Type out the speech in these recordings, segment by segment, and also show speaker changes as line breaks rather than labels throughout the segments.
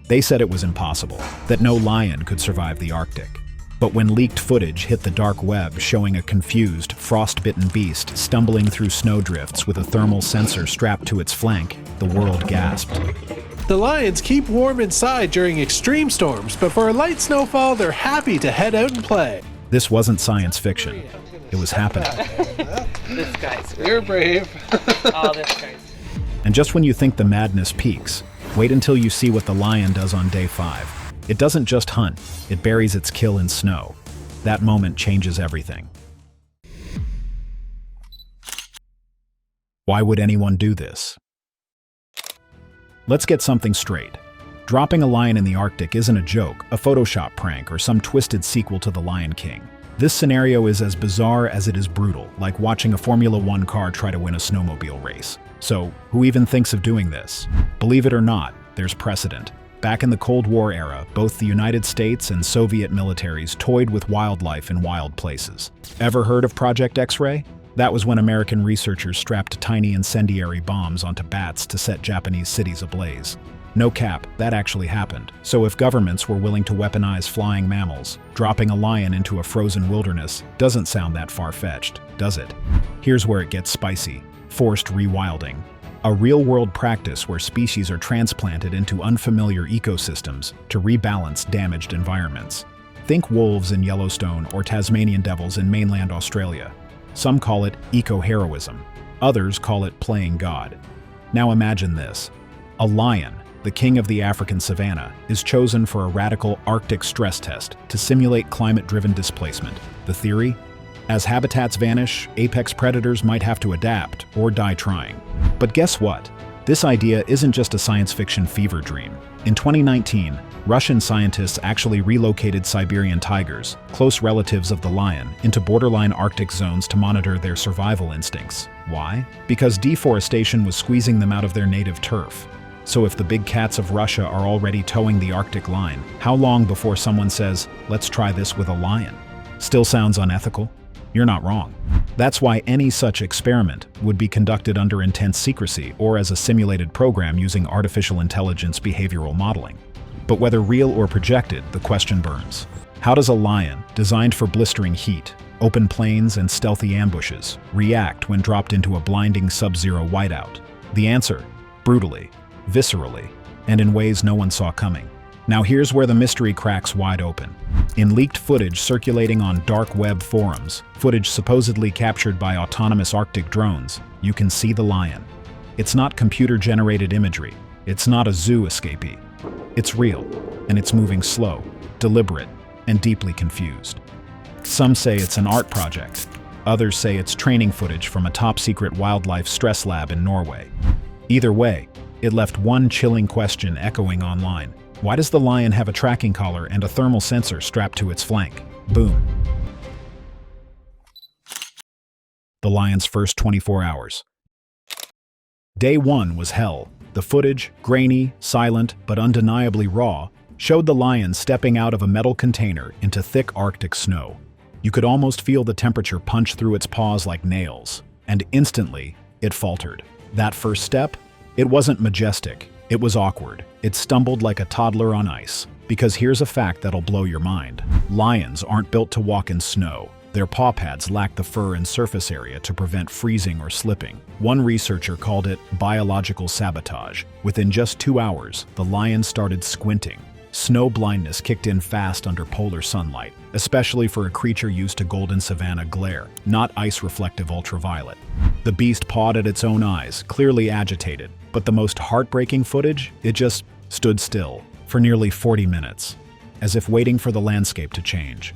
They said it was impossible, that no lion could survive the Arctic. But when leaked footage hit the dark web showing a confused, frostbitten beast stumbling through snowdrifts with a thermal sensor strapped to its flank, the world gasped.
The lions keep warm inside during extreme storms, but for a light snowfall, they're happy to head out and play.
This wasn't science fiction. It was happening.
This guy's
You're brave.
Oh, this guy's.
And just when you think the madness peaks, wait until you see what the lion does on day 5. It doesn't just hunt, it buries its kill in snow. That moment changes everything. Why would anyone do this? Let's get something straight. Dropping a lion in the Arctic isn't a joke, a Photoshop prank, or some twisted sequel to The Lion King. This scenario is as bizarre as it is brutal, like watching a Formula One car try to win a snowmobile race. So, who even thinks of doing this? Believe it or not, there's precedent. Back in the Cold War era, both the United States and Soviet militaries toyed with wildlife in wild places. Ever heard of Project X-Ray? That was when American researchers strapped tiny incendiary bombs onto bats to set Japanese cities ablaze. No cap, that actually happened. So if governments were willing to weaponize flying mammals, dropping a lion into a frozen wilderness doesn't sound that far-fetched, does it? Here's where it gets spicy. Forced rewilding. A real-world practice where species are transplanted into unfamiliar ecosystems to rebalance damaged environments. Think wolves in Yellowstone or Tasmanian devils in mainland Australia. Some call it eco-heroism. Others call it playing God. Now imagine this. A lion, the king of the African savanna, is chosen for a radical Arctic stress test to simulate climate-driven displacement. The theory? As habitats vanish, apex predators might have to adapt or die trying. But guess what? This idea isn't just a science fiction fever dream. In 2019, Russian scientists actually relocated Siberian tigers, close relatives of the lion, into borderline Arctic zones to monitor their survival instincts. Why? Because deforestation was squeezing them out of their native turf. So if the big cats of Russia are already towing the Arctic line, how long before someone says, let's try this with a lion? Still sounds unethical? You're not wrong. That's why any such experiment would be conducted under intense secrecy or as a simulated program using artificial intelligence behavioral modeling. But whether real or projected, the question burns. How does a lion, designed for blistering heat, open plains, and stealthy ambushes, react when dropped into a blinding sub-zero whiteout? The answer: brutally, viscerally, and in ways no one saw coming. Now here's where the mystery cracks wide open. In leaked footage circulating on dark web forums, footage supposedly captured by autonomous Arctic drones, you can see the lion. It's not computer-generated imagery. It's not a zoo escapee. It's real, and it's moving slow, deliberate, and deeply confused. Some say it's an art project. Others say it's training footage from a top-secret wildlife stress lab in Norway. Either way, it left one chilling question echoing online. Why does the lion have a tracking collar and a thermal sensor strapped to its flank? Boom. The lion's first 24 hours. Day 1 was hell. The footage, grainy, silent, but undeniably raw, showed the lion stepping out of a metal container into thick Arctic snow. You could almost feel the temperature punch through its paws like nails. And instantly, it faltered. That first step? It wasn't majestic. It was awkward. It stumbled like a toddler on ice. Because here's a fact that'll blow your mind. Lions aren't built to walk in snow. Their paw pads lack the fur and surface area to prevent freezing or slipping. One researcher called it biological sabotage. Within just 2 hours, the lion started squinting. Snow blindness kicked in fast under polar sunlight, especially for a creature used to golden savanna glare, not ice-reflective ultraviolet. The beast pawed at its own eyes, clearly agitated. But the most heartbreaking footage, it just stood still for nearly 40 minutes, as if waiting for the landscape to change,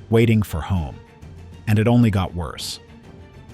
waiting for home. And it only got worse.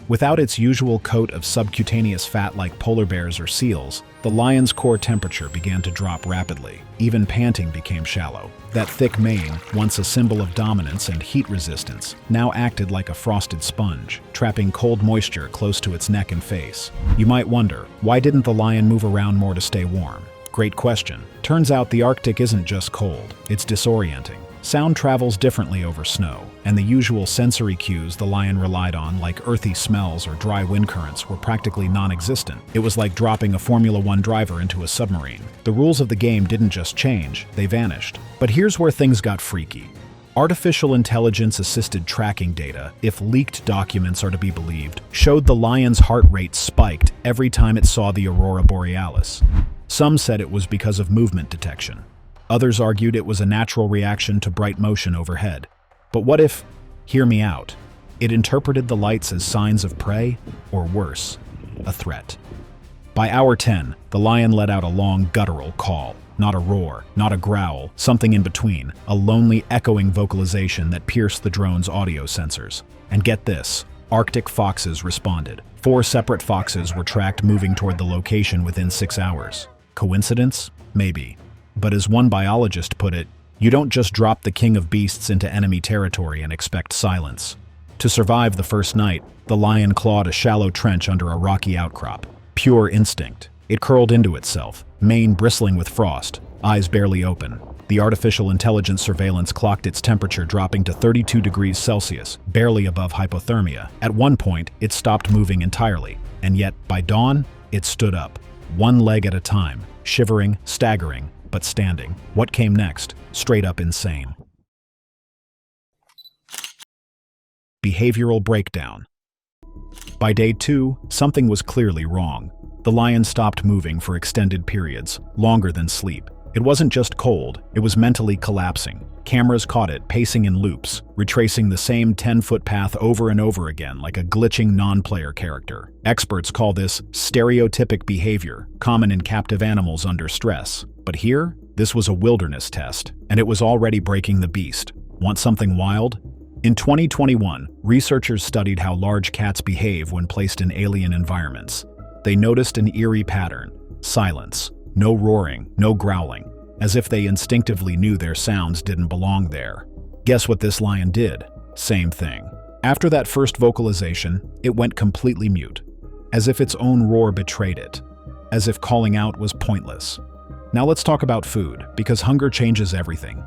Without its usual coat of subcutaneous fat like polar bears or seals, the lion's core temperature began to drop rapidly. Even panting became shallow. That thick mane, once a symbol of dominance and heat resistance, now acted like a frosted sponge, trapping cold moisture close to its neck and face. You might wonder, why didn't the lion move around more to stay warm? Great question. Turns out the Arctic isn't just cold, it's disorienting. Sound travels differently over snow, and the usual sensory cues the lion relied on, like earthy smells or dry wind currents, were practically non-existent. It was like dropping a Formula One driver into a submarine. The rules of the game didn't just change, they vanished. But here's where things got freaky. Artificial intelligence-assisted tracking data, if leaked documents are to be believed, showed the lion's heart rate spiked every time it saw the aurora borealis. Some said it was because of movement detection. Others argued it was a natural reaction to bright motion overhead. But what if, hear me out, it interpreted the lights as signs of prey, or worse, a threat? By hour 10, the lion let out a long guttural call. Not a roar, not a growl, something in between, a lonely, echoing vocalization that pierced the drone's audio sensors. And get this, Arctic foxes responded. 4 separate foxes were tracked moving toward the location within 6 hours. Coincidence? Maybe. But as one biologist put it, you don't just drop the king of beasts into enemy territory and expect silence. To survive the first night, the lion clawed a shallow trench under a rocky outcrop. Pure instinct. It curled into itself, mane bristling with frost, eyes barely open. The artificial intelligence surveillance clocked its temperature dropping to 32 degrees Celsius, barely above hypothermia. At one point, it stopped moving entirely, and yet, by dawn, it stood up, one leg at a time, shivering, staggering, but standing. What came next? Straight up insane. Behavioral breakdown. By day 2, something was clearly wrong. The lion stopped moving for extended periods, longer than sleep. It wasn't just cold, it was mentally collapsing. Cameras caught it pacing in loops, retracing the same 10-foot path over and over again like a glitching non-player character. Experts call this stereotypic behavior, common in captive animals under stress. But here, this was a wilderness test, and it was already breaking the beast. Want something wild? In 2021, researchers studied how large cats behave when placed in alien environments. They noticed an eerie pattern: silence, no roaring, no growling, as if they instinctively knew their sounds didn't belong there. Guess what this lion did? Same thing. After that first vocalization, it went completely mute, as if its own roar betrayed it, as if calling out was pointless. Now let's talk about food, because hunger changes everything.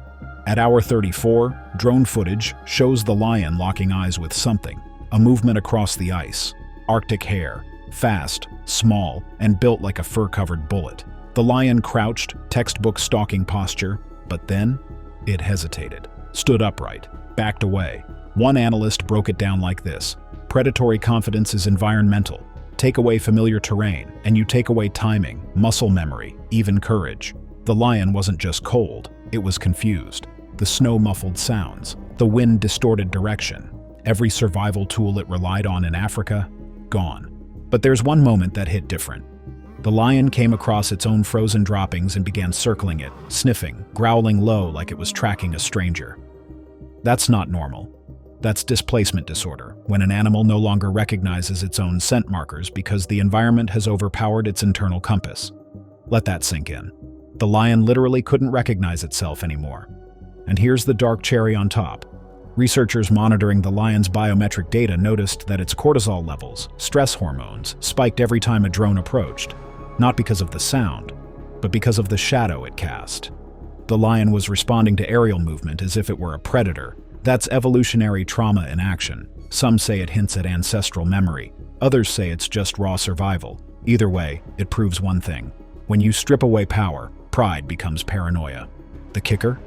At hour 34, drone footage shows the lion locking eyes with something, a movement across the ice. Arctic hare, fast, small, and built like a fur-covered bullet. The lion crouched, textbook stalking posture, but then it hesitated, stood upright, backed away. One analyst broke it down like this: predatory confidence is environmental. Take away familiar terrain, and you take away timing, muscle memory, even courage. The lion wasn't just cold, it was confused. The snow muffled sounds, the wind distorted direction. Every survival tool it relied on in Africa, gone. But there's one moment that hit different. The lion came across its own frozen droppings and began circling it, sniffing, growling low like it was tracking a stranger. That's not normal. That's displacement disorder, when an animal no longer recognizes its own scent markers because the environment has overpowered its internal compass. Let that sink in. The lion literally couldn't recognize itself anymore. And here's the dark cherry on top. Researchers monitoring the lion's biometric data noticed that its cortisol levels, stress hormones, spiked every time a drone approached. Not because of the sound, but because of the shadow it cast. The lion was responding to aerial movement as if it were a predator. That's evolutionary trauma in action. Some say it hints at ancestral memory. Others say it's just raw survival. Either way, it proves one thing. When you strip away power, pride becomes paranoia. The kicker?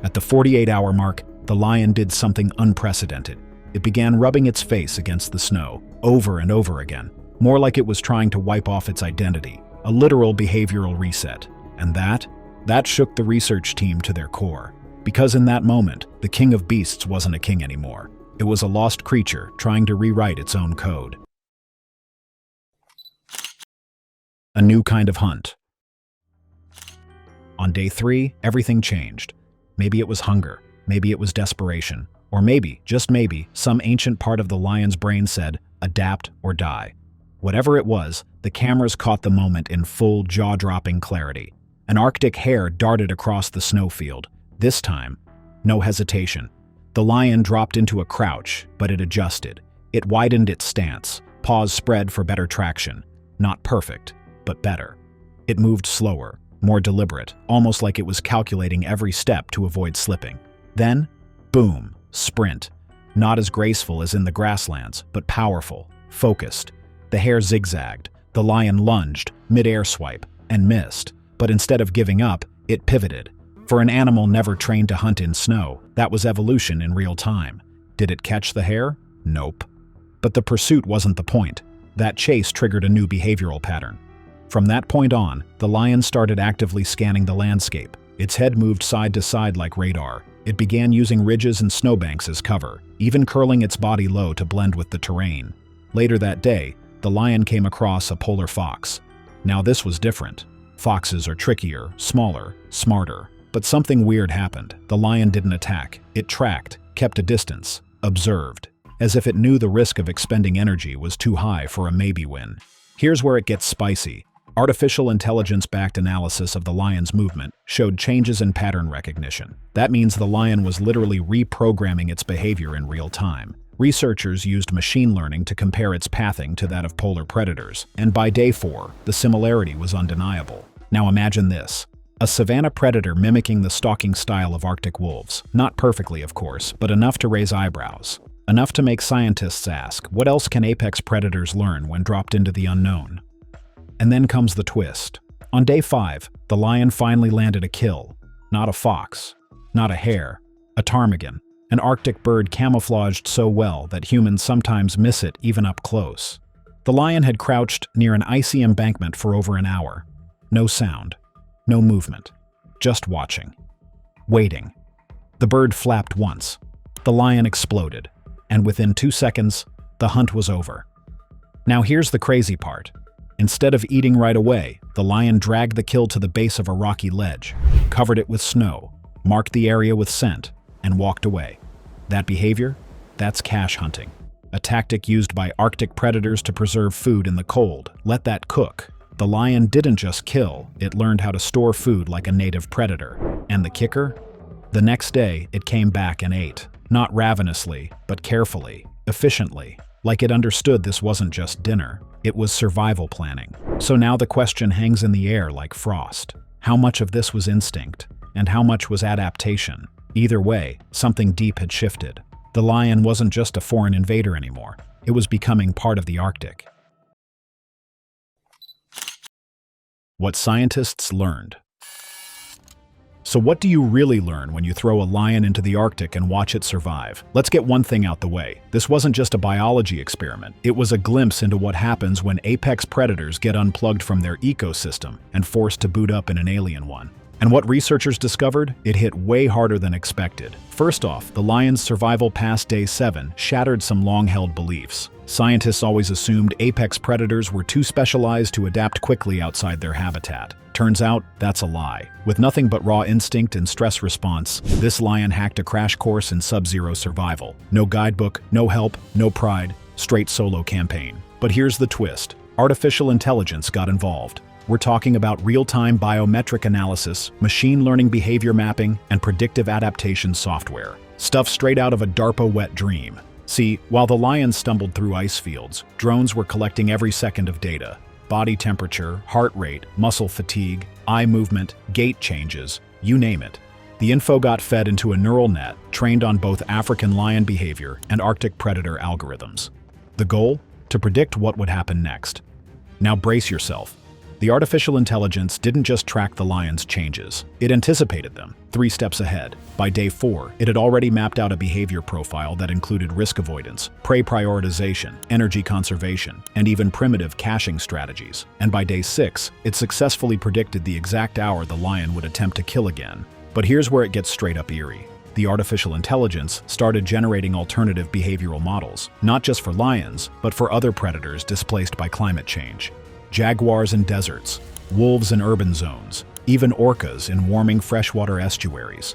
At the 48-hour mark, the lion did something unprecedented. It began rubbing its face against the snow, over and over again, more like it was trying to wipe off its identity, a literal behavioral reset. And that shook the research team to their core. Because in that moment, the king of beasts wasn't a king anymore. It was a lost creature trying to rewrite its own code. A new kind of hunt. On day 3, everything changed. Maybe it was hunger, maybe it was desperation, or maybe, just maybe, some ancient part of the lion's brain said, adapt or die. Whatever it was, the cameras caught the moment in full, jaw-dropping clarity. An Arctic hare darted across the snowfield. This time, no hesitation. The lion dropped into a crouch, but it adjusted. It widened its stance, paws spread for better traction. Not perfect, but better. It moved slower, more deliberate, almost like it was calculating every step to avoid slipping. Then, boom, sprint. Not as graceful as in the grasslands, but powerful, focused. The hare zigzagged, the lion lunged, mid-air swipe, and missed. But instead of giving up, it pivoted. For an animal never trained to hunt in snow, that was evolution in real time. Did it catch the hare? Nope. But the pursuit wasn't the point. That chase triggered a new behavioral pattern. From that point on, the lion started actively scanning the landscape. Its head moved side to side like radar. It began using ridges and snowbanks as cover, even curling its body low to blend with the terrain. Later that day, the lion came across a polar fox. Now this was different. Foxes are trickier, smaller, smarter. But something weird happened. The lion didn't attack. It tracked, kept a distance, observed, as if it knew the risk of expending energy was too high for a maybe win. Here's where it gets spicy. Artificial intelligence-backed analysis of the lion's movement showed changes in pattern recognition. That means the lion was literally reprogramming its behavior in real time. Researchers used machine learning to compare its pathing to that of polar predators, and by day 4, the similarity was undeniable. Now imagine this. A savanna predator mimicking the stalking style of Arctic wolves. Not perfectly, of course, but enough to raise eyebrows. Enough to make scientists ask, what else can apex predators learn when dropped into the unknown? And then comes the twist. On day 5, the lion finally landed a kill. Not a fox, not a hare, a ptarmigan, an Arctic bird camouflaged so well that humans sometimes miss it even up close. The lion had crouched near an icy embankment for over an hour. No sound. No movement, just watching, waiting. The bird flapped once. The lion exploded, and within 2 seconds, the hunt was over. Now here's the crazy part. Instead of eating right away, the lion dragged the kill to the base of a rocky ledge, covered it with snow, marked the area with scent, and walked away. That behavior? That's cache hunting. A tactic used by Arctic predators to preserve food in the cold. Let that cook. The lion didn't just kill, it learned how to store food like a native predator. And the kicker? The next day, it came back and ate. Not ravenously, but carefully, efficiently. Like it understood this wasn't just dinner, it was survival planning. So now the question hangs in the air like frost. How much of this was instinct, and how much was adaptation? Either way, something deep had shifted. The lion wasn't just a foreign invader anymore, it was becoming part of the Arctic. What scientists learned. So what do you really learn when you throw a lion into the Arctic and watch it survive? Let's get one thing out the way. This wasn't just a biology experiment. It was a glimpse into what happens when apex predators get unplugged from their ecosystem and forced to boot up in an alien one. And what researchers discovered? It hit way harder than expected. First off, the lion's survival past day 7 shattered some long-held beliefs. Scientists always assumed apex predators were too specialized to adapt quickly outside their habitat. Turns out, that's a lie. With nothing but raw instinct and stress response, this lion hacked a crash course in sub-zero survival. No guidebook, no help, no pride, straight solo campaign. But here's the twist. Artificial intelligence got involved. We're talking about real-time biometric analysis, machine learning behavior mapping, and predictive adaptation software. Stuff straight out of a DARPA wet dream. See, while the lions stumbled through ice fields, drones were collecting every second of data. Body temperature, heart rate, muscle fatigue, eye movement, gait changes, you name it. The info got fed into a neural net trained on both African lion behavior and Arctic predator algorithms. The goal? To predict what would happen next. Now brace yourself. The artificial intelligence didn't just track the lion's changes, it anticipated them, 3 steps ahead. By day 4, it had already mapped out a behavior profile that included risk avoidance, prey prioritization, energy conservation, and even primitive caching strategies. And by day 6, it successfully predicted the exact hour the lion would attempt to kill again. But here's where it gets straight up eerie. The artificial intelligence started generating alternative behavioral models, not just for lions, but for other predators displaced by climate change. Jaguars in deserts, wolves in urban zones, even orcas in warming freshwater estuaries.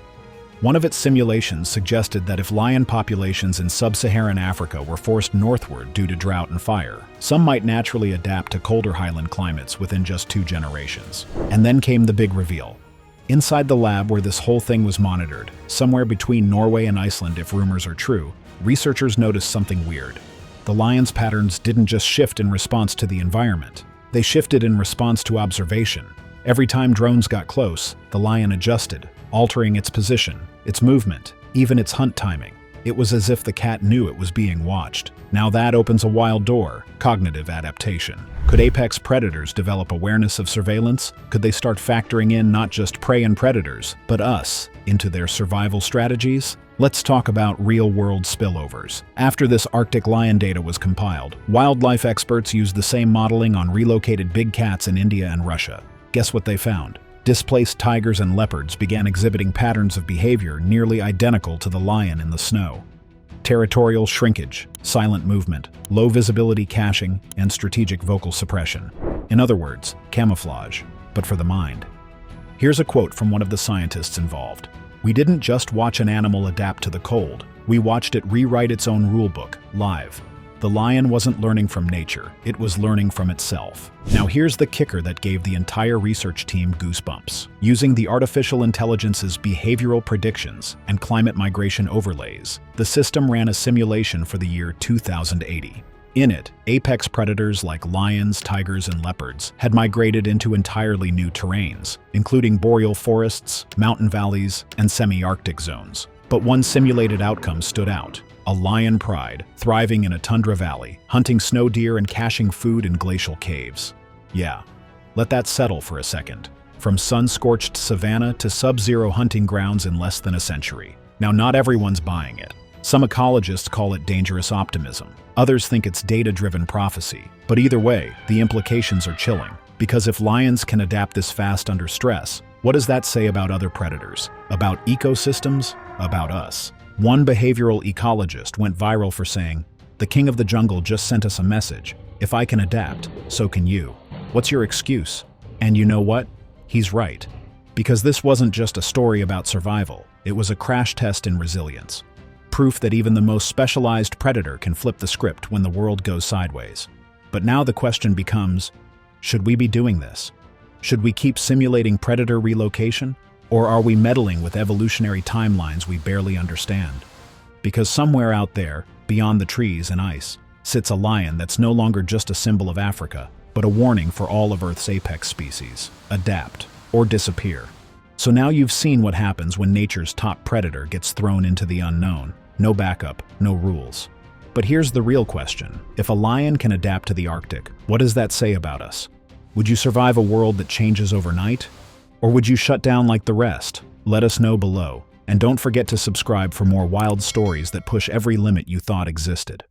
One of its simulations suggested that if lion populations in sub-Saharan Africa were forced northward due to drought and fire, some might naturally adapt to colder highland climates within just 2 generations. And then came the big reveal. Inside the lab where this whole thing was monitored, somewhere between Norway and Iceland if rumors are true, researchers noticed something weird. The lion's patterns didn't just shift in response to the environment. They shifted in response to observation. Every time drones got close, the lion adjusted, altering its position, its movement, even its hunt timing. It was as if the cat knew it was being watched. Now that opens a wild door: cognitive adaptation. Could apex predators develop awareness of surveillance? Could they start factoring in not just prey and predators, but us, into their survival strategies? Let's talk about real-world spillovers. After this Arctic lion data was compiled, wildlife experts used the same modeling on relocated big cats in India and Russia. Guess what they found? Displaced tigers and leopards began exhibiting patterns of behavior nearly identical to the lion in the snow. Territorial shrinkage, silent movement, low visibility caching, and strategic vocal suppression. In other words, camouflage, but for the mind. Here's a quote from one of the scientists involved. "We didn't just watch an animal adapt to the cold, we watched it rewrite its own rulebook, live. The lion wasn't learning from nature, it was learning from itself." Now here's the kicker that gave the entire research team goosebumps. Using the artificial intelligence's behavioral predictions and climate migration overlays, the system ran a simulation for the year 2080. In it, apex predators like lions, tigers, and leopards had migrated into entirely new terrains, including boreal forests, mountain valleys, and semi-Arctic zones. But one simulated outcome stood out: a lion pride, thriving in a tundra valley, hunting snow deer and caching food in glacial caves. Yeah, let that settle for a second. From sun-scorched savanna to sub-zero hunting grounds in less than a century. Now, not everyone's buying it. Some ecologists call it dangerous optimism. Others think it's data-driven prophecy. But either way, the implications are chilling. Because if lions can adapt this fast under stress, what does that say about other predators? About ecosystems? About us? One behavioral ecologist went viral for saying, "The king of the jungle just sent us a message. If I can adapt, so can you. What's your excuse?" And you know what? He's right. Because this wasn't just a story about survival. It was a crash test in resilience. Proof that even the most specialized predator can flip the script when the world goes sideways. But now the question becomes, should we be doing this? Should we keep simulating predator relocation? Or are we meddling with evolutionary timelines we barely understand? Because somewhere out there, beyond the trees and ice, sits a lion that's no longer just a symbol of Africa, but a warning for all of Earth's apex species: adapt or disappear. So now you've seen what happens when nature's top predator gets thrown into the unknown. No backup, no rules. But here's the real question. If a lion can adapt to the Arctic, what does that say about us? Would you survive a world that changes overnight? Or would you shut down like the rest? Let us know below. And don't forget to subscribe for more wild stories that push every limit you thought existed.